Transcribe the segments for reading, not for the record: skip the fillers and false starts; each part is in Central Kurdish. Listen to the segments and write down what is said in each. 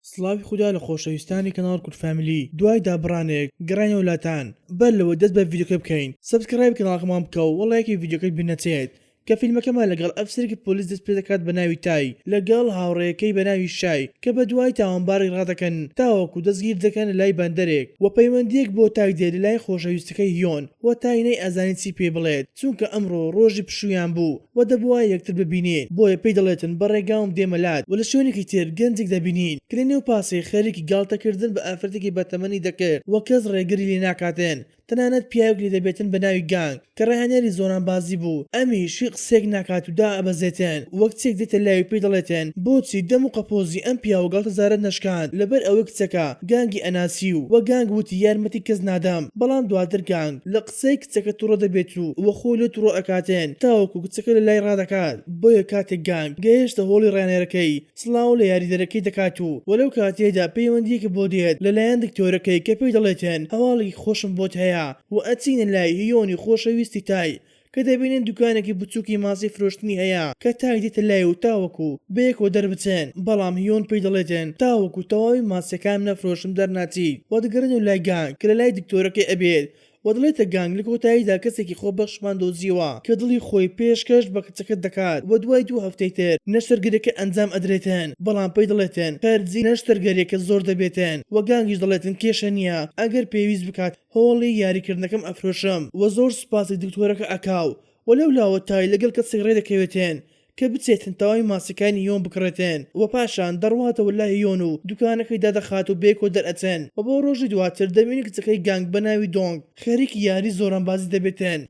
سڵاوی خوددا لە خۆشەویستانی کەناڵ کورد فامیلی دوای دابڕانێک گەڕانە وڵاتان بەر لەوە دەست بە ڤیدیۆکە بکەین سبسکرایب کەناڵەکەمان بکە و وەڵایەکی ڤیدیۆکەی بنەچێت کە فیلمەکەمان لەگەڵ ئەفسەرێکی پۆلیس دەست پێ دەکات بە ناوی تای لەگەڵ هاوڕێیەکەی بە ناوی شای کە بە دوای تاوانباری ڕادەکەن تاوەکو دەستگیر دەکەن لە لای بەندەرێک و پەیوەندیەک بۆ تای دێت لە لای خۆشەویستەکەی هیۆن و تاینەی ئەزانی چی پێ بڵێت چونکە ئەمڕۆ ڕۆژی پشویان بوو و دەبووە یەکتر ببینین بۆیە پێی دەڵێتن بەڕێگاوم دێمەلات و لە شوێنێکی تر گەنجێک دەبینین کە لە نێو پاسی خەریکی گاڵتەکردن بە ئافرەتێکی بەتەمەنی دەکرد و کەس ڕێگری لێ ناکاتێن تەنانەت پیاوێک لێ دەبێتن بە ناوی گانگ کە ڕاهێنەری زۆرانبازی بوو ئەمیشی قسێک ناکات و دائەبەزێتن وەک چێک دێتە لای پێی دەڵێتن بۆچی دەم و قەپۆزی ئەم پیاوە گاڵتەزارە نەشکاند لەبەر ئەوەی کچەکە گانگی ئەناسی و گانگ وتی یارمەتی کەس نادەم بەڵام دواتر گانگ لە قسەی کچەکە تووڕە دەبێت و وە خۆی لێ تووڕە ئەکاتێن تاوەکو کچەکە لە لای ڕادەکات بۆیە کاتێک گانگ گەیشتە هۆڵی ڕانێرەکەی سڵاو لە یاریدەرەکەی دەکات و وەلەو کاتێدا پەیوەندیەکی بۆ دێت لەلایەن دکتۆرەکەی کە پێی دەڵێتن هەواڵێکی خۆشم بۆت هەیە و ئەچینە لای هیۆنی خۆشەویستی تای کە دەبینن دوکانێکی بچووکی ماسی فرۆشتنی هەیە کە تای دێتە لای و تاوەکو بەیەکەوە دەربچێن بەڵام هیۆن پێی دەڵێتن تاوەکو تەواوی ماسیەکان نەفرۆشم دەرناچیت و دەگەڕێن و لای گانگ کە لە لای دکتۆرەکەی ئەبێت و دەڵێتە گانگ لە کۆتاییدا کەسێکی خۆبەخشمان دۆزیوە کە دڵی خۆی پێشکەش بە کچەکە دەکات و دوای 2 هەفتەی تر نەشتەرگەرەکە ئەنجام ئەدرێتن بەڵام پێی دەڵێتن خەرجی نەشتەرگەریەکە زۆر دەبێتن و گانگیش دەڵێتن کێشە نییە ئەگەر پێویست بکات هۆڵی یاریکردنەکەم ئەفرۆشم و زۆر سوپاسی دکتۆرەکە ئەکاو وەلەو لاوە تای لەگەڵ کەسێک ڕێ دەکەوێتێن کە بچێتن تەواوی ماسیەکانی هیۆن بکڕێتێن و پاشان دەڕواتەوە لای هیۆن و دوکانەکەی دادەخات و بێکۆ دەرئەچێن و بۆ ڕۆژی دواتر دەبینی کچەکەی گانگ بە ناوی دۆنگ خەریکی یاری زۆرانبازی دەبێتێن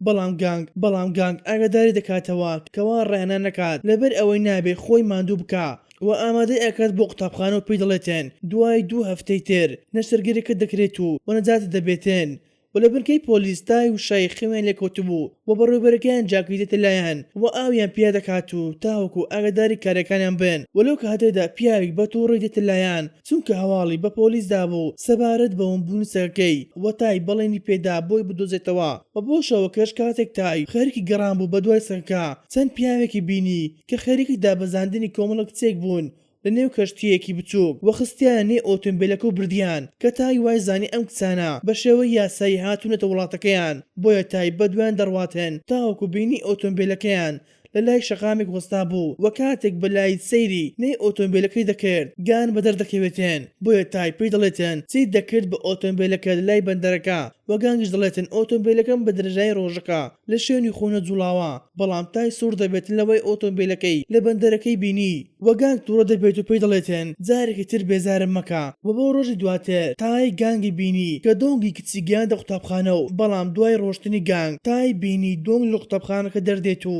بەڵام گانگ ئاگاداری دەکاتەوە کەوا ڕێنە نەکات لەبەر ئەوەی نابێ خۆی ماندوو بکە و ئامادەی ئەکات بۆ قوتابخانە و پێی دەڵێتێن دوای 2 هەفتەی تر نەشتەرگەریەکە دەکرێت و نەجاتە دەبێتێن و لە بنکەی پۆلیس تای و شای خێوێن لێکەوتبوو و بەڕێوەبەرەکەیان جاکی دێتە لایەن و ئاویان پیا دەکات و تاوەکو ئاگاداری کارەکانیان بن وەلەو کاتێدا پیاوێک بە تووڕێی دێتە لایەن چونکە هەواڵی بە پۆلیسدا بوو سەبارەت بەوم بوونی سەرەکەی و تای بەڵێنی پێدا بۆی بدۆزێتەوە و بۆ شەوەکەش کاتێک تای خەریکی گەڕان بوو بە دوای سەرکە چەند پیاوێکی بینی کە خەریکی دابەزاندنی کۆمەڵە کچێک بوون لە نێو کەشتیەکی بچووک وە خستیانە نێ ئۆتۆمبیلەکە و بردیان کە تای وای زانی ئەم کچانە بە شێوەی یاسایی هاتوونەتە وڵاتەکەیان بۆیە تای بەدوایان دەڕواتن تاوەکو بینی ئۆتۆمبیلەکەیان لە لای شەقامێک وەستا بوو و کاتێک بەلای سەیری نەی ئۆتۆمبیلەکەی دەکرد گان بەدەر دەکەوێتێن بۆیە تای پێی دەڵێتن چی دەکرد بە ئۆتۆمبیلەکە لای بەندەرەکە و گانگیش دەڵێتن ئۆتۆمبیلەکەم بە درێژای ڕۆژەکە لە شوێنی خۆنە جوڵاوە بەڵام تای سوور دەبێتن لەوەی ئۆتۆمبیلەکەی لە بەندەرەکەی بینی و گانگ تووڕە دەبێت و پێی دەڵێتن جارێکی تر بێزارم مەکە و بۆ ڕۆژی دواتر تای گانگی بینی کە دۆنگی کچی گیاندە قوتابخانە و بەڵام دوای ڕۆشتنی گانگ تای بینی دۆنگ لە قوتابخانەکە دەردێت و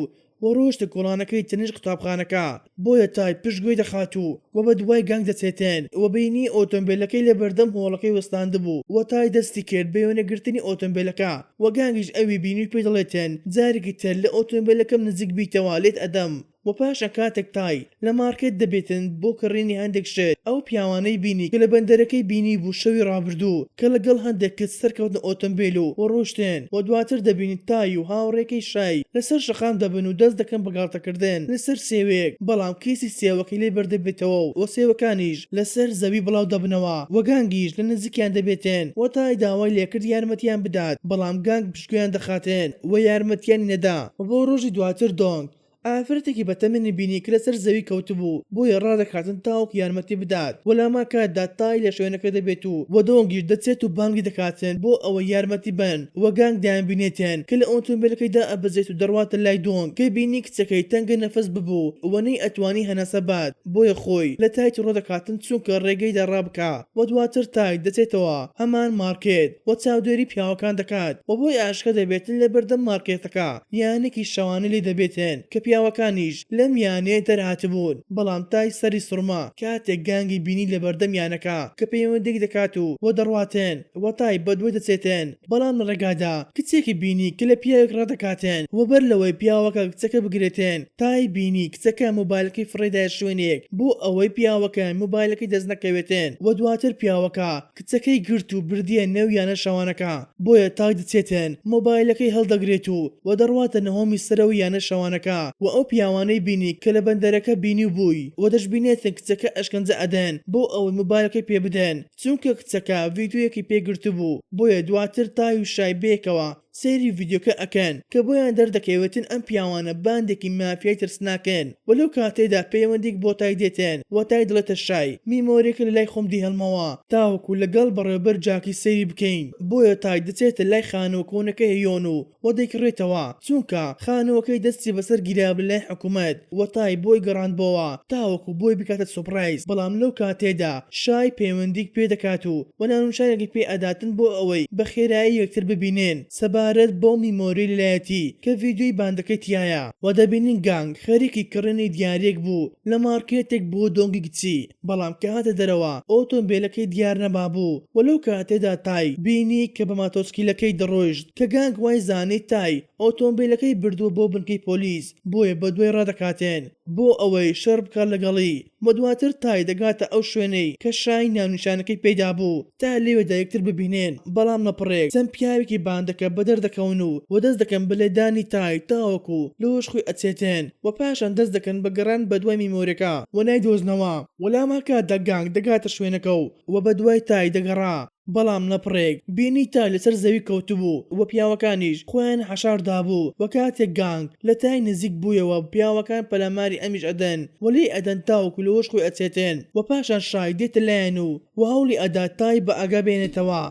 ڕۆشتە کۆڵانەکەی تنیش قوتابخانەکە بۆیە تای پشتگوێی دەخات و بە دوای گانگ دەچێتێن و بینی ئۆتۆمبیلەکەی لە بەردەم هۆڵەکەی وەستاندە بوو و تای دەستی کرد بە وێنەگرتنی ئۆتۆمبیلەکە و گانگیش ئەوی بینی پێی دەڵێتێن جارێکی تر لە ئۆتۆمبیلەکەم نزیک بیتەوە لێت ئەدەم و پاشە کاتێک تای لە مارکێت دەبێتن بۆ کڕینی هەندێک شت ئەو پیاوانەی بینی کە لە بەندەرەکەی بینی بوو شەوی ڕابردوو کە لەگەڵ هەندێک کەس سەرکەوتنە ئۆتۆمبیل و ڕۆشتێن و دواتر دەبینی تای و هاوڕێکەی شای لەسەر شەقام دەبن و دەست دەکەن بەگاڵتەکردن لەسەر سێوەیەک بەڵام کیسی سێوەکەی لێ بەردەبێتەوە و سێوەکانیش لەسەر زەوی بڵاو دەبنەوە و گانگیش لە نزیکیان دەبێتێن و تای داوای لێکرد یارمەتیان بدات بەڵام گانگ پشتگویان دەخاتێن و یارمەتیانی نەدا و بۆ ڕۆژی دواتر دۆنگ ئافرەتێکی بەتەمەنی بینی کە لەسەر زەوی کەوتبوو بۆیە ڕادەکاتن تاوەک یارمەتی بدات وەلاما کاتدا تای لە شوێنەکە دەبێت و دۆنگیش دەچێت و بانگی دەکاتن بۆ ئەوە یارمەتی بن و گانگ دایان بینێتێن کە لە ئۆتۆمبیلەکەیدا ئەبەزێت و دەڕواتە لای دۆنگ کە بینی کچەکەی تەنگە نەفەس ببوو وەنەی ئەتوانی هەناسە بات بۆیە خۆی لە تایت ڕۆدەکاتن چونکە ڕێگەی دەڕابکە و دواتر تای دەچێتەوە هەمان مارکێت و چاودێری پیاوەکان دەکات و بۆی ئاشکە دەبێتن لە بەردەم مارکێتەکە یانێکی شەوانە لێ دەبێتن کە پیاوەکانیش لەم یانێ دەرهاتبوون بەڵام تای سەری سوڕما کاتێک گانگی بینی لە بەردەم یانەکە کە پەیوەندێک دەکات و دەڕواتێن و تای بەدوێ دەچێتێن بەڵام لە ڕێگادا کچێکی بینی کە لە پیاوێک ڕادەکاتێن و بەر لەوەی پیاوەکە کچەکە بگرێتێن تای بینی کچەکە مۆبایلەکەی فڕێدای شوێنێک بۆ ئەوەی پیاوەکە مۆبایلەکەی دەست نەکەوێتێن و دواتر پیاوەکە کچەکەی گرت و بردیە نێو یانە شەوانەکە بۆیە تای دەچێتێن مۆبایلەکەی هەڵدەگرێت و دەڕواتە نەهۆمی سەرەوەی یانە شەوانەکە و ئەو پیاوانەی بینی کە لە بەندەرەکە بینی بووی و دەشبینێتن کچەکە ئەشکەنجە ئەدەن بۆ ئەوەی موبایلەکەی پێ بدەن چونکە کچەکە ڤیدیۆیەکی پێگرتو بوو بۆیە دواتر تای و شای بێکەوە سێری ڤیدیۆکە ئەکەن کە بۆیان دەردەکەوێتن ئەم پیاوانە باندێکی مافیای ترسناکەن وەلەو کاتێدا پەیوەندێک بۆ تای دێتێن و تای دڵێتە شای میمۆرێکە لە لای خۆم دیهەڵمەوە تاوەکو لەگەڵ بەڕێوەبەر جاکی سەیری بکەین بۆیە تای دەچێتە لای خانەوە کۆنەکە هێیۆن و دەیکڕێتەوە چونکە خانەوەکەی دەستی بەسەر گیراب لە لای حکوومەت و تای بۆی گەڕاندبەوە تاوەکو بۆی بکاتە سوپرایز بەڵام لەو کاتێدا شای پەیوەندیک پێ دەکات و نانوشارێکی پێ ئەداتن بۆ ئەوەی بە خێرایی یەکتر ببینێن سەبارەت بۆ میمۆری لەلایەتی کە ڤیدیۆی باندەکەی تایە و دەبینین گانگ خەریکی کڕنی دیارێک بوو لە مارکێتێک بۆ دۆنگی کچی بەڵام کە هاتە دەرەوە ئۆتۆمبیلەکەی دیار نەبابوو وەلەو کاتێدا تای بینی کە بە ماتۆسکیلەکەی دەڕۆیشت کە گانگ وای زانی تای ئۆتۆمبیلەکەی بردووە بۆ بنکەی پۆلیس بۆیە بە دوای ڕادەکاتێن بۆ ئەوەی شەڕ بکات لەگەڵی دواتر تای دەگاتە ئەو شوێنەی کە شای ناونیشانەکەی پێدا بوو تا لێوێدا یەکتر ببینێن بەڵام نەپڕێک چەند پیاوێکی باندەکە بەدەردەکەون و دەست دەکەن بەلێدانی تای تاوەکو لۆش خۆی ئەچێتێن و پاشان دەست دەکەن بە گەڕان بە دوای میمۆرەکە و نایدۆزنەوە وەلاماکاتدا گانگ دەگاتە شوێنەکە و بە دوای تای دەگەڕا بەڵام نەپڕێک بینی تا لەسەر زەوی کەوتبوو وە پیاوەکانیش خۆیان حەشاردابوو و کاتێک گانگ لە تای نزیک بوویەوە پیاوەکان پەلاماری ئەمیش ئەدەن وەلی ئەدەن تاوەکو لەوەش خۆی ئەچێتێن و پاشان شای دێتە لایەن و هەوڵی ئەدا تای بە ئاگا بێنێتەوە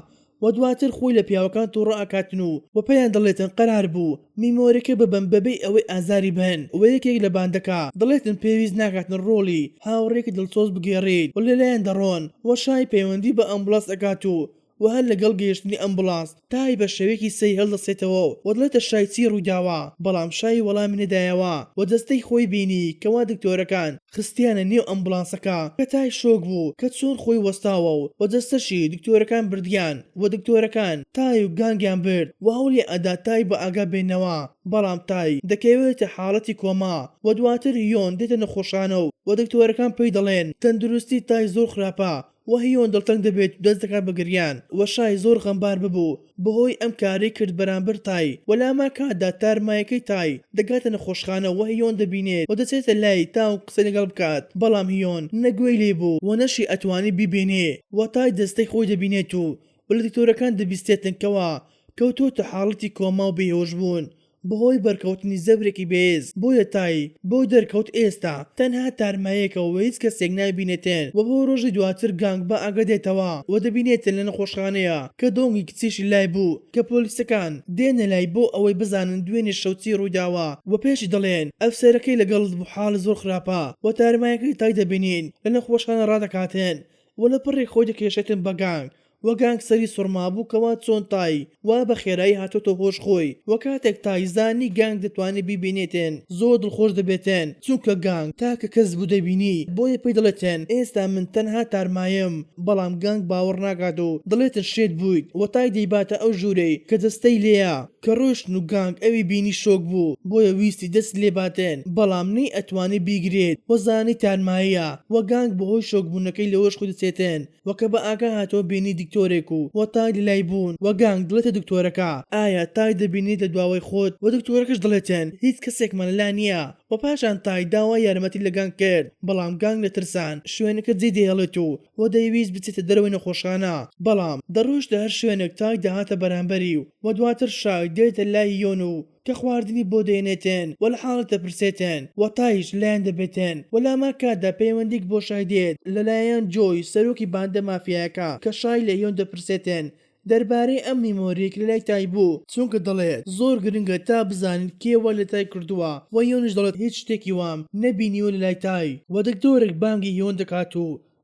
و دواتر خۆی لە پیاوەکان تووڕە ئاکاتن و پێیان دەڵێتن قەرار بوو میمۆرەکە ببەن بەبێ ئەوەی ئازاری بهێن و یەکێک لە باندەکە دەڵێتن پێویست ناکاتن ڕۆڵی هاوڕێکی دڵسۆز بگێڕیت و لەلایەن دەڕۆن و شای پەیوەندی بە ئەمبوڵانس ئەکات و هەر لەگەڵ گەیشتنی ئەمبوڵانس تای بە شێوەیەکی سەی هەڵدەسێتەوە و دڵێتە شای چی ڕووداوە بەڵام شای وەڵامی نەدایەوە و دەستەی خۆی بینی کەوا دکتۆرەکان خستیانە نێو ئەمبوڵانسەکە کە تای شۆک بوو کە چۆن خۆی وەستاوە و دەستەشی دکتۆرەکان بردیان و دکتۆرەکان تای و گانگیان برد و هەوڵی ئەدا تای بە ئاگا بێنەوە بەڵام تای دەکەوێتە حاڵەتی کۆما و دواتر یۆن دێتە نەخۆشانە و دکتۆرەکان پێی دەڵێن تەندروستی تای زۆر خراپە و هیۆن دڵتەنگ دەبێت دەست دەکات بە گریان و شای زۆر غەمبار ببوو بەهۆی ئەم کارەی کرد بەرامبەر تای وەلاما کاتدا تارمایەکەی تای دەگاتە نەخۆشخانە و هیۆن دەبینێت و دەچێتە لای تا و قسە لەگەڵ بکات بەڵام هیۆن نەگوێی لێبوو و نەشی ئەتوانی بیبینێ و تای دەستەی خۆی دەبینێت و لە دکتۆرەکان دەبیستێتن کەوا کەوتۆتە حاڵەتی کۆما و بێهۆش بوون بەهۆی بەرکەوتنی زەبرێکی بێز بۆیە تای بۆ دەرکەوت ئێستا تەنها تارمایەکە و هیچ کەسێک نابینێتێن و بۆ ڕۆژی دواتر گانگ بە ئاگادێتەوە و دەبینێتن لە نەخۆشخانەیە کە دۆنگی کچیشی لای بوو کە پۆلیسەکان دێنە لای بۆ ئەوەی بزانن دوێنێ شەوتی ڕوویداوە و پێشی دەڵێن ئەفسەرەکەی لەگەڵ بوو حاڵ زۆر خراپە و تارمایەکەی تای دەبینین لە نەخۆشخانە ڕادەکاتێن و لە پڕێ خۆی دەکێشێتن بە گانگ و گانگ سەری سوڕما بوو کەوا چۆن تای وا بە خێرایی هاتۆتە هۆش خۆی و کاتێک تای زانی گانگ دەتوانێت بیبینێتێن زۆر دڵخۆش دەبێتێن چونکە گانگ تاکە کەس بوو دەبینی بۆیە پێی دەڵێتێن ئێستا من تەنها تارمایم بەڵام گانگ باوەڕ ناکات و دەڵێتن شێت بوویت و تای دەیباتە ئەو ژوورەی کە دەستەی لێیە کە ڕۆشتن و گانگ ئەوی بینی شۆک بوو بۆیە ویستی دەست لێباتێن بەڵام نەی ئەتوانێت بیگرێت و زانی تارماییە و گانگ بەهۆی شۆکبوونەکەی لەوەش خۆی دەچێتێن و کە بە ئاگا هاتۆ بینی دکتۆرێک و تای لای بوون و گانگ دڵێتە دکتۆرەکە ئایا تای دەبینیت لە دواوەی خۆت و دکتۆرەکەش دڵێتێن هیچ کەسێکمان لا نییە و پاشان تای داوای یارمەتی لە گانگ کرد بەڵام گانگ لە ترسان شوێنەکە جێ دێڵێت و دەیویست بچێتە دەرەوەی نەخۆشخانە بەڵام دەڕۆیشتە هەر شوێنێک تای داهاتە بەرامبەری و دواتر شای دێتە لای یۆن و کە خواردنی بۆ دێنێتێن و لە حاڵەتە پرسێتێن و تایش لایەن دەبێتێن وەلاما کاتدا پەیوەندیک بۆ شای دێت لەلایەن جۆی سەرۆکی باندە مافیایەکە کە شای لە یۆن دەپرسێتێن دەربارەی ئەم میمۆریەک لە لای تای بوو چونکە دەڵێت زۆر گرنگە تا بزانین کێوە لە تای کردووە و یۆنش دەڵێت هیچ شتێکی وام نەبینیوە لە لای تای و دکتۆرێک بانگی یۆن دەکات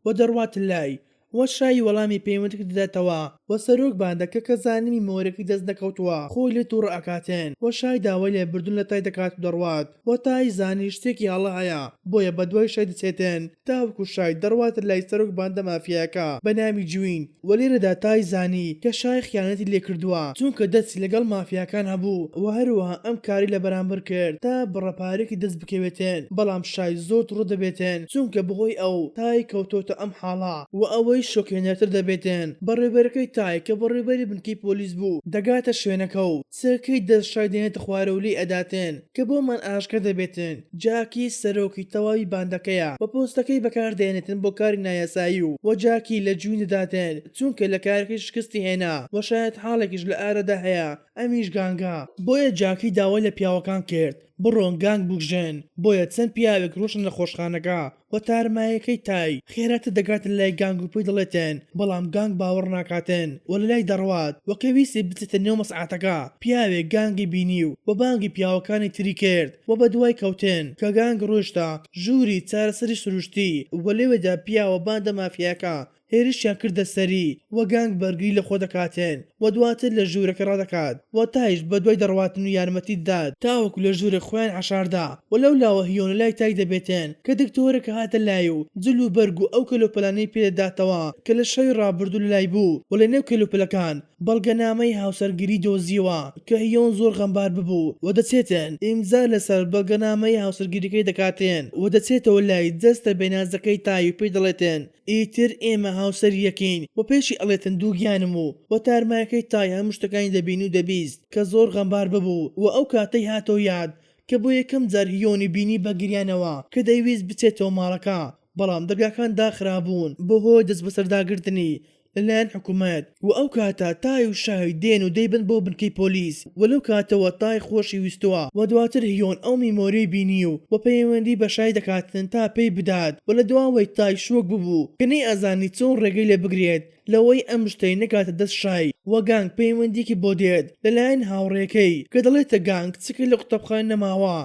و دەڕواتە لای و شای وەڵامی پەیوەندیک دەداتەوە و سەرۆک باندەکە کە زانی میمۆرەکەی دەست نەکەوتووە خۆی لێ تووڕە ئەکاتێن و شای داوای لێبردون لە تای دەکات و دەڕوات و تای زانی شتێکی هەڵە هەیە بۆیە بە دوای شای دەچێتێن تاوەکو شای دەڕواتە لای سەرۆک باندە مافیاکە بە نامی جوین و لێرەدا تای زانی کە شای خیانەتی لێ کردووە چونکە دەستی لەگەڵ مافیاکان هەبوو و هەروەها ئەم کاری لە بەرامبەر کرد تا بڕەپارێکی دەست بکەوێتێن بەڵام شای زۆر ڕوو دەبێتێن چونکە بەهۆی ئەو تای کەوتۆتە ئەم حاڵە و ئەوەی شۆکێنەرتر دەبێتن بەڕێوەبەرەکەی تای کە بەڕێوەبەری بنکەی پۆلیس بوو دەگاتە شوێنەکە و چەکەی دەستشای دێنێتە خوارە و لێی ئەداتن کە بۆمان ئاشکە دەبێتن جاکی سەرۆکی تەواوی باندەکەیە بە پۆستەکەی بەکاردێنێتن بۆ کاری نایاسایی و وەجاکی لە جووی دەداتن چونکە لە کارەکەی شکستی هێنا وە شاید حاڵێکیش لە ئارەدا هەیە ئەمیش گانگا بۆیە جاکی داوای لە پیاوەکان کرد بڕۆن گانگ بکوژن بۆیە چەند پیاوێک ڕۆشن لە خۆشخانەکە و تارمایەکەی تای خێراتە دەگاتن لای گانگ و پێی دەڵێتن بەڵام گانگ باوەڕ ناکاتن و لە لای دەڕوات وەکەویستی بچێتە نێو مەسعاتەکە پیاوێک گانگی بینی و بە بانگی پیاوەکانی تری کرد و بە دوای کەوتن کە گانگ ڕۆشتا ژووری چارەسەری سروشتی و لێوێدا پیاوە باندە مافیاکە هێرشیان کردە سەری وە گانگ بەرگری لە خۆ دەکاتن و دواتر لە ژوورەکە ڕادەکات و تایش بە دوای دەڕواتن و یارمەتی داد تاوەکو لە ژوورە خۆیان عشاردا و لەو لاوە هیۆن لای تای دەبێتن کە دکتۆرەکە هاتە لای و جل و بەرگ و ئەو کەلۆپەلانەی پێدەداتەوە کە لە شەوی ڕابردوو لە لای بوو و لە نێو کەلۆپەلەکان بەڵگەنامەی هاوسەرگیری دۆزیوە کە هیۆن زۆر غەمبار ببوو و دەچێتن ئیمزا لەسەر بەڵگەنامەی هاوسەرگیریەکەی دەکاتێن و دەچێتەوە لای جەستە بێنازەکەی تای و پێی دەڵێتن ئیتر ئێمە هاوسەر یەکین و پێشی ئەڵێتن دووگیانم و تارمایەکەی تای هەموو شتەکانی دەبین و دەبیست کە زۆر غەمبار ببوو و ئەو کاتەی هاتەوە یاد کە بۆ یەکەم جار هیۆنی بینی بە گریانەوە کە دەیویست بچێتەوە ماڵەکە بەڵام دەرگاکان داخرابوون بەهۆی دەست بەسەرداگرتنی لەلایەن حکوومەت و ئەو کاتە تای و شای دێن و دەیبن بۆ بنکەی پۆلیس وەلەو کاتەوە تای خۆشی ویستووە و دواتر هیۆن ئەو میمۆری بینی و پەیوەندی بە شای دەکاتن تا پێی بدات و لە دواوەی تای شۆک ببوو کە نەی ئەزانی چۆن ڕێگەی لێ بگرێت لەوەی ئەم شتەی نەکاتە دەست شای وە گانگ پەیوەندیکی بۆ دێت لەلایەن هاوڕێکەی کە دەڵێتە گانگ چکە لە قوتابخانە نەماوە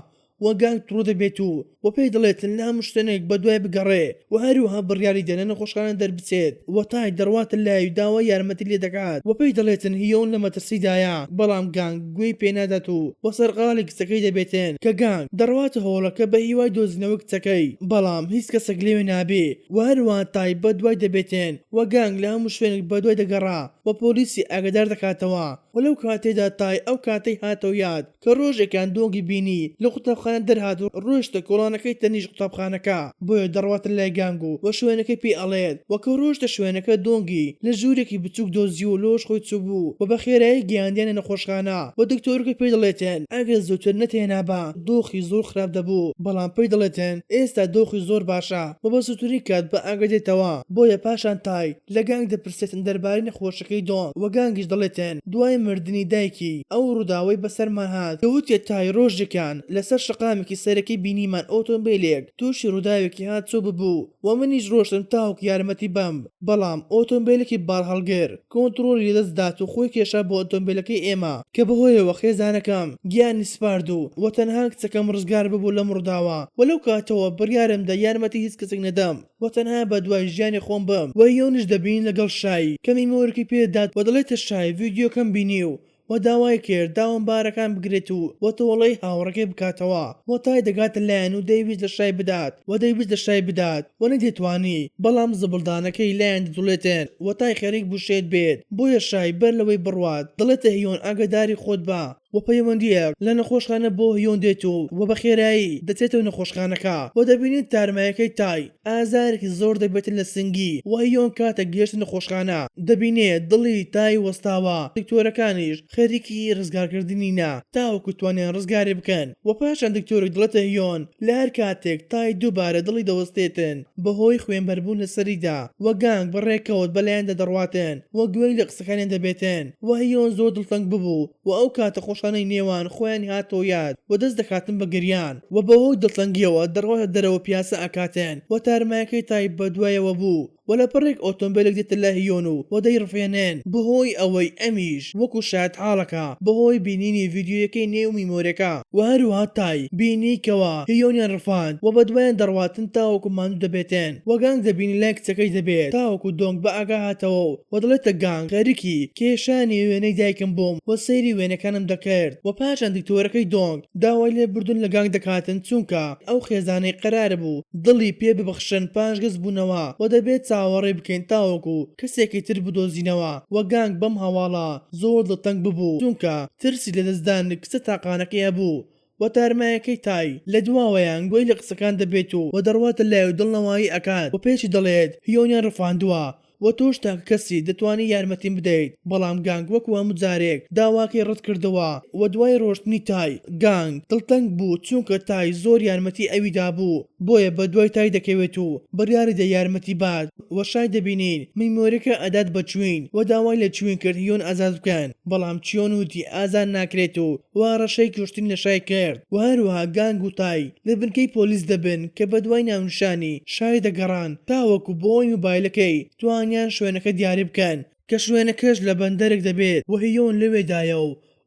وە گانگ تووڕ دەبێت و پێی دەڵێتن لە هەموو شتێنێک بە دوای بگەڕێ و هەروەها بڕیاری دێنە نەخۆشخانە دەربچێت و تای دەڕواتە لای و داوای یارمەتی لێ دەکات و پێی دەڵێتن هیۆن لە مەترسیدایە بەڵام گانگ گوێی پێنادات و سەرقاڵی کچەکەی دەبێتن کە گانگ دەڕواتە هۆڵەکە بە هیوای دۆزینەوە کچەکەی بەڵام هیچ کەسێک لێوێ نابێ و هەروەها تای بە دوای دەبێتن و گانگ لە هەموو شوێنێک بە دوای دەگەڕا و پۆلیسی ئاگادار دەکاتەوە وەلەو کاتێدا تای ئەو کاتەی هاتەوە یاد کە ڕۆژێکان دۆنگی بینی لە قوتابخانە دەرهات و ڕۆیشتە کۆڵانەکەی تەنیژ قوتابخانەکە بۆیە دەڕواتن لای گانگ و شوێنەکەی پێی ئەڵێت وەکە ڕۆژتە شوێنەکە دۆنگی لە ژوورێکی بچووک دۆزی و لۆش خۆی چوو بوو و بە خێرایی گەیاندیانە نەخۆشخانە و دکتۆرەکە پێی دەڵێتن ئەگەر زووتر نەتێنابا دۆخی زۆر خراپ دەبوو بەڵام پێی دەڵێتن ئێستا دۆخی زۆر باشە و بە سوتوری کات بە ئاگدێتەوە بۆیە پاشان تای لە گانگ دەپرسێتن دەربارەی نەخۆشەکەی دۆنگ و گانگیش دەڵێتن دوای مردنی دایکی ئەو ڕووداوەی بەسەرمان هات کەوتێت تای ڕۆژێکان لەسەر شقامێکی سەرەکی بینیمان ئۆتۆمبیلێک تووشی ڕووداوێکی هات چۆ ببوو و منیش ڕۆشتم تاوەک یارمەتی بەم بەڵام ئۆتۆمبیلێکی بارهەڵگر کۆنتڕۆلی دەستدات و خۆی کێشا بۆ ئۆتۆمبیلەکەی ئێمە کە بەهۆیەوە خێزانەکەم گیانی سپارد و تەنها کچەکەم ڕزگار ببوو لەم ڕووداوە وەلەو کاتەوە بڕیارمدا یارمەتی هیچ کەسێک نەدەم و تەنها بە دوای ژیانی خۆم بم و هیۆنش دەبین لەگەڵ شایی کە میمۆرکی پێدات و دەڵێتە شای ڤیدیۆکەم بینی و داوای کرد داوام بارەکان بگرێت و تۆڵەی هاوڕەکەی بکاتەوە و تای دەگاتە لایەن و دەیویست لە شای بدات و دەیویست لە شای بدات و نەدێتوانی بەڵام زبڵدانەکەی لایەن دەدوڵێتن و تای خەریک بوشێت بێت بۆیە شای بەر لەوەی بڕوات دەڵێتە هیۆن ئاگاداری خۆت بە و پەیوەندیەک لە نەخۆشخانە بۆ هیۆن دێت و بە خێرایی دەچێتەوە نەخۆشخانەکە و دەبینێت تارمایەکەی تای ئازارێکی زۆر دەبێتن لە سنگی و هیۆن کاتە گەشت نەخۆشخانە دەبینێت دڵی تای وەستاوە دکتۆرەکانیش خەریکی ڕزگارکردنی نا تاوەکو توانیان ڕزگاری بکەن و پاشان دکتۆرێک دڵێتە هیۆن لە هەر کاتێک تای دووبارە دڵی دەوەستێتن بەهۆی خوێنبەربوون لە سەریدا و گانگ بەڕێکەوت بەلایەن دەدەڕواتن و گوێی لە قسەکانیان دەبێتن و هیۆن زۆر دڵتەنگ ببوو و ئەو کاتە خۆشانەی نێوان خۆیان هاتەوە یاد و دەست دەکاتن بە گریان و بەهۆی دڵتەنگیەوە دەڕواتە دەرەوە پیاسە ئەکاتێن و تارمایەکەی تای بەدوایەوە بوو و لە پڕێک ئۆتۆمبیلێک دێتە لە هیۆن و دەیڕفێنێن بەهۆی ئەوەی ئەمیش وەکو شاد حاڵەکە بەهۆی بینینی ڤیدیۆیەکەی نێو میمۆرەکە و هەروەها تای بینیکەوە هیۆنیان ڕفاند و بەدوایان دەڕواتن تاوەکو ماندوو دەبێتن و گانگ دەبینی لای کچەکەی دەبێت تاوەکو دۆنگ بە ئاگا هاتەوە و دەڵێتە گانگ خەریکی کێشانی وێنەی دایکم بووم و سەیری وێنەکانم دەکرد و پاشان دکتۆرەکەی دۆنگ داوای لێبوردن لە گانگ دەکاتن چونکە ئەو خێزانەی قەرارە بوو دڵی پێ ببەخشن پاشگەز بوونەوە و دەبێت چاوەڕێ بکەین تاوەکو کەسێکی تر بدۆزینەوە و گانگ بەم هەواڵە زۆر دڵتەنگ ببوو چونکە ترسی لە دەستدان کچە تاقانەکەی هەبوو و تارمایەکەی تای لە دواوەیان گوێی لە قسەکان دەبێت و دەڕواتە لای و دڵنەوایی ئەکات و پێچی دەڵێت هیۆنیان ڕفاندووە و تۆش تاکە کەسی دەتوانی یارمەتیم بدەیت بەڵام گانگ وەکو هەموو جارێک داواکەی ڕەت کردەوە و دوای ڕۆشتنی تای گانگ دڵتەنگ بوو چونکە تای زۆر یارمەتی ئەویدا بوو بۆیە بە دوای تای دەکەوێت و بڕیاری دە یارمەتی بات و شای دەبینین میمۆریەکە ئەدات بە چوین و داوای لە چوین کرد هیۆن ئازاد بکەن بەڵام چیۆن وتی ئازاد ناکرێت و وا ڕەشەی کوشتن لە شای کرد و هەروەها گانگ و تای لە بنکەی پۆلیس دەبن کە بە دوای ناونشانی شای دەگەڕان تاوەکو بۆی موبایلەکەی توانیان شوێنەکە دیاری بکەن کە شوێنەکەش لە بەندەرێک دەبێت و هیۆن لەوێدایە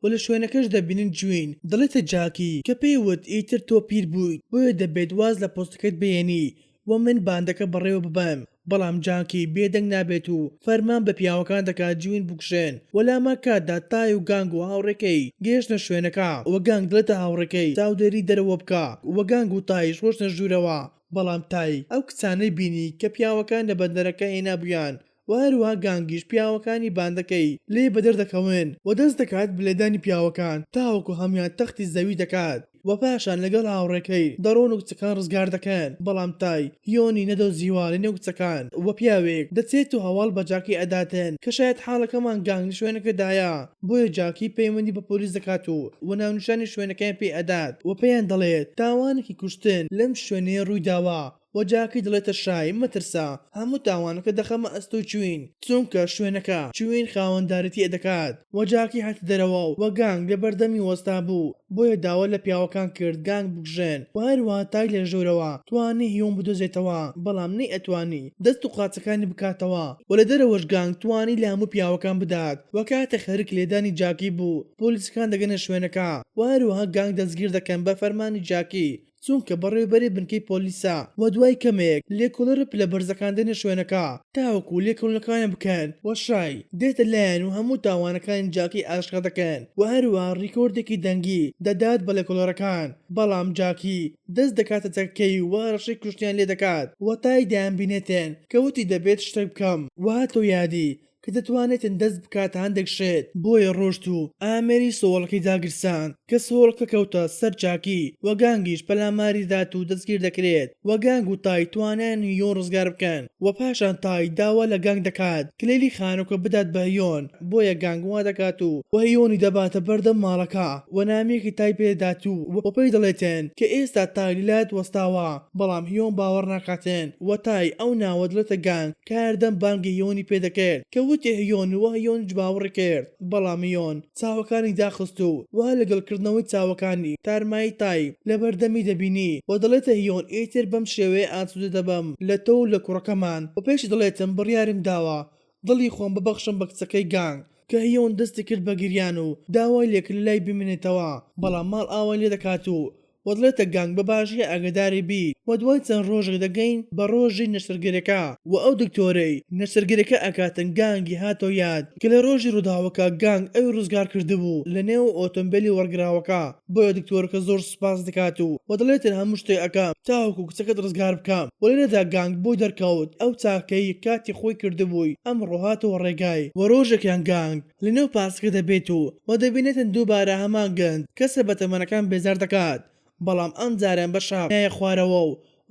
و لە شوێنەکەش دەبینن جوین دڵێتە جاکی کە پێیوت ئیتر تۆ پیر بوویت بۆیە دەبێت واز لە پۆستەکەت بێنی و من باندەکە بەڕێوە ببەم بەڵام جاکی بێدەنگ نابێت و فەرمان بە پیاوەکان دەکات جوین بکوشێن وەلامە کاتدا تای و گانگ و هاوڕێکەی گەیشتە شوێنەکە و گانگ دڵێتە هاوڕێکەی چاودێری دەرەوە بکە و گانگ و تایش ڕۆشتە ژوورەوە بەڵام تای ئەو کچانەی بینی کە پیاوەکان لە بەندەرەکە هێنابوویان و هەروەها گانگیش پیاوەکانی باندەکەی لێ بەدەر دەکەون و دەست دەکات بلێدانی پیاوەکان تاوەکو هەمیان تەختی زەوی دەکات و پاشان لەگەڵ هاوڕێکەی دەڕۆن و کچەکان ڕزگار دەکەن بەڵام تای هیۆنی نەدۆزیوە لە نێو کچەکان و پیاوێک دەچێت و هەواڵ بە جاکی ئەداتێن کە شاید حاڵەکەمان گانگ لە شوێنەکەدایە بۆیە جاکی پەیوەندی بە پۆلیس دەکات و ناونیشانی شوێنەکەیان پێ ئەدات و پێیان دەڵێت تاوانێکی کوشتن لەم شوێنەیە ڕوویداوە و جاکی دڵێتە شای مەترسا هەموو تاوانەکە دەخەمە ئەستۆی چوین چونکە شوێنەکە چوین خاوەندارەتی ئەدەکات و جاکی هاتە دەرەوە و گانگ لە بەردەمی وەستا بوو بۆیە داوا لە پیاوەکان کرد گانگ بکوژێن و هەروەها تای لە ژوورەوە توانی هیۆن بدۆزێتەوە بەڵام نەی ئەتوانی دەست و قاچەکانی بکاتەوە و لە دەرەوەش گانگ توانی لە هەموو پیاوەکان بدات و کاتە خەرک لێدانی جاکی بوو پۆلیسەکان دەگەنە شوێنەکە و هەروەها گانگ دەستگیر دەکەن بە فەرمانی جاکی چونکە بەڕێوەبەری بنکەی پۆلیسا و دوای کەمێک لێکۆڵەرپ لە بەرزەکاندنە شوێنەکە تاوەکو لێکۆڵەکانیان بکەن و شای دێتە لایەن و هەموو تاوانەکانی جاکی ئاشکرا دەکەن و هەروەها ڕیکۆردێکی دەنگی دەدات بە لێکۆڵەرەکان بەڵام جاکی دەست دەکاتە چەکەی و ڕەشەی کوشتیان لێ دەکات و تای دەیانبینێتێن کە وتی دەبێت شتێک بکەم و هاتۆ یادی کە دەتوانێتن دەست بکات هەندێک شێت بۆیە ڕۆشت و ئامێری سۆڵەکەی داگرسان کە سۆڵەکە کەوتە سەر جاکی و گانگیش پەلاماری دات و دەستگیر دەکرێت و گانگ و تای توانیان هیۆن ڕزگار بکەن و پاشان تای داوا لە گانگ دەکات کلێلی خانووکە بدات بە هیۆن بۆیە گانگ وا دەکات و هیۆنی دەباتە بەردەم ماڵەکە و نامێکی تای پێدات و پێی دەڵێتێن کە ئێستا تای لەلایەت وەستاوە بەڵام هیۆن باوەڕ ناکاتێن و تای ئەو ناوە دڵێتە گانگ کە هەردەم بانگی هیۆنی پێدەکرد کە وتی هیۆن و هیۆنیش باوەڕ کرد بەڵام هیۆن چاوەکانی داخست و وا لەگەڵکردنەوەی چاوەکانی تارمایی تای لە بەردەمی دەبینی و دەڵێتە هیۆن ئیتر بەم شێوەیە ئاسوودە دەبم لە تۆ و لە کوڕەکەمان و پێش دەڵێتم بڕیارم داوە دڵی خۆم ببەخشم بە کچەکەی گانگ کە هیۆن دەستی کرد بە گریان و داوای لێکرد لای بمێنێتەوە بەڵام ماڵ ئاوای لێ دەکات و وەدڵێتە گانگ بە باشی ئاگداری بیت و دوای چەند ڕۆژێک دەگەین بە ڕۆژی نەشرگەرەکە و ئەو دکتۆرەی نەشرگەرەکە ئەکاتن گانگی هاتۆ یاد کە لە ڕۆژی ڕووداوەکە گانگ ئەوی ڕزگار کردبوو لە نێو ئۆتۆمبیلی وەرگراوەکە بۆیە دکتۆرەکە زۆر سوپاس دەکات و دەڵێتن هەموو شتێک ئەەکەم تاوەکو کچەکەت ڕزگار بکەم و لێرەدا گانگ بۆی دەرکەوت ئەو چاکەی کاتی خۆی کردبووی ئەم ڕۆهاتەوە ڕێگای و ڕۆژێکیان گانگ لە نێو پاسەکە دەبێت و دەبینێتن دووبارە هەمان گەند کەسە بە تەمەنەکان بێزار دەکات بەڵام ئەم جاران بە شاپ نایە خوارەوە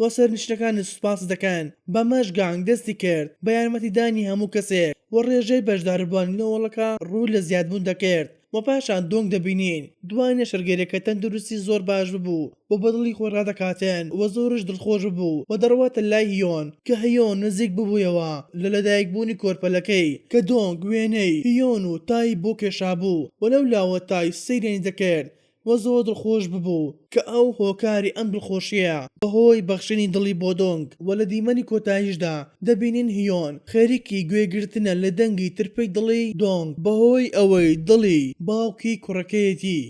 و سەرنشتەکانی سوپاس دەکەن بەمەش گانگ دەستی کرد بە یارمەتیدانی هەموو کەسێک و ڕێژەی بەشداربوونی لەوەڵەکە ڕوو لە زیادبوون دەکرد و پاشان دۆنگ دەبینین دوای نەشرگەرێکە تەندروستی زۆر باش ببوو و بەدڵی خۆی ڕادەکاتێن و زۆرش دڵخۆش بوو و دەڕواتە لای هیۆن کە هیۆن نزیک ببوویەوە لە لەدایکبوونی کۆرپەلەکەی کە دۆنگ وێنەی هیۆن و تای بۆ کێشابوو و لەو لاوە تای سەیرێنی دەکرد و زۆر دڵخۆش ببوو کە ئەو هۆکاری ئەم دڵخۆشیە بەهۆی بەخشنی دڵی بۆ دۆنگ و لە دیمەنی کۆتاییشدا دەبینین هیۆن خێریکی گوێگرتنە لە دەنگی ترپەی دڵی دۆنگ بەهۆی ئەوەی دڵی باوکی کوڕەکەیەتی